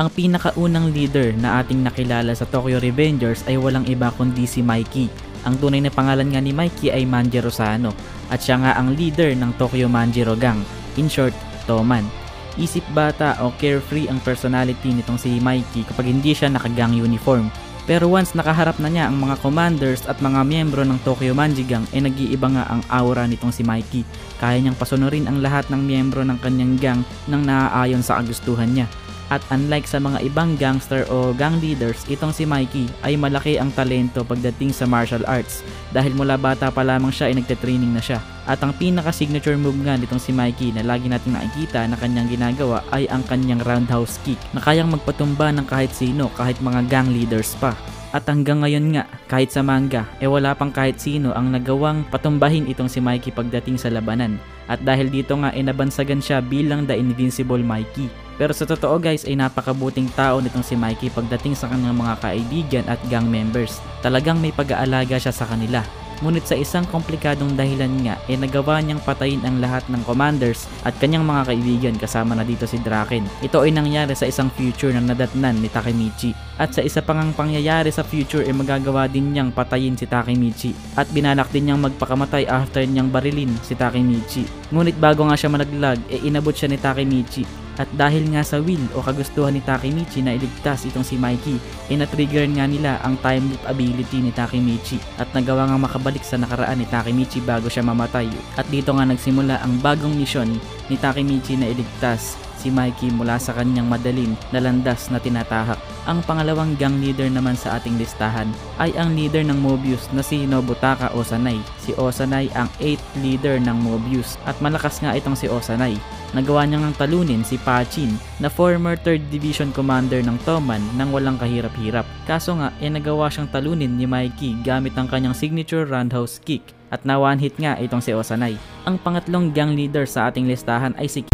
Ang pinakaunang leader na ating nakilala sa Tokyo Revengers ay walang iba kundi si Mikey. Ang tunay na pangalan nga ni Mikey ay Manjiro Sano at siya nga ang leader ng Tokyo Manjiro Gang, in short, Toman. Isip bata o carefree ang personality nitong si Mikey kapag hindi siya nakagang uniform. Pero once nakaharap na niya ang mga commanders at mga miyembro ng Tokyo Manji Gang ay nag-iiba nga ang aura nitong si Mikey. Kaya niyang pasunurin ang lahat ng miyembro ng kanyang gang nang naaayon sa kagustuhan niya. At unlike sa mga ibang gangster o gang leaders, itong si Mikey ay malaki ang talento pagdating sa martial arts dahil mula bata pa lamang siya ay nagte-training na siya. At ang pinaka-signature move nga nitong si Mikey na lagi nating nakikita na kanyang ginagawa ay ang kanyang roundhouse kick na kayang magpatumba ng kahit sino, kahit mga gang leaders pa. At hanggang ngayon nga, kahit sa manga, wala pang kahit sino ang nagawang patumbahin itong si Mikey pagdating sa labanan. At dahil dito nga nabansagan siya bilang The Invincible Mikey. Pero sa totoo guys ay napakabuting tao nitong si Mikey pagdating sa kanyang mga kaibigan at gang members. Talagang may pag-aalaga siya sa kanila. Ngunit sa isang komplikadong dahilan nga nagawa niyang patayin ang lahat ng commanders at kanyang mga kaibigan kasama na dito si Draken. Ito ay nangyari sa isang future na nadatnan ni Takemichi. At sa isa pang pangyayari sa future magagawa din niyang patayin si Takemichi. At binalak din niyang magpakamatay after niyang barilin si Takemichi. Ngunit bago nga siya malaglag inabot siya ni Takemichi. At dahil nga sa will o kagustuhan ni Takemichi na iligtas itong si Mikey, na-trigger nga nila ang time loop ability ni Takemichi at nagawa nga makabalik sa nakaraan ni Takemichi bago siya mamatay. At dito nga nagsimula ang bagong misyon ni Takemichi na iligtas si Mikey mula sa kanyang madaling na landas na tinatahak. Ang pangalawang gang leader naman sa ating listahan ay ang leader ng Mobius na si Nobutaka Osanai. Si Osanai ang 8th leader ng Mobius at malakas nga itong si Osanai. Nagawa niya ngang talunin si Pachin na former 3rd Division Commander ng Toman nang walang kahirap-hirap. Kaso nga nagawa siyang talunin ni Mikey gamit ang kanyang signature roundhouse kick at na one hit nga itong si Osanai. Ang pangatlong gang leader sa ating listahan ay si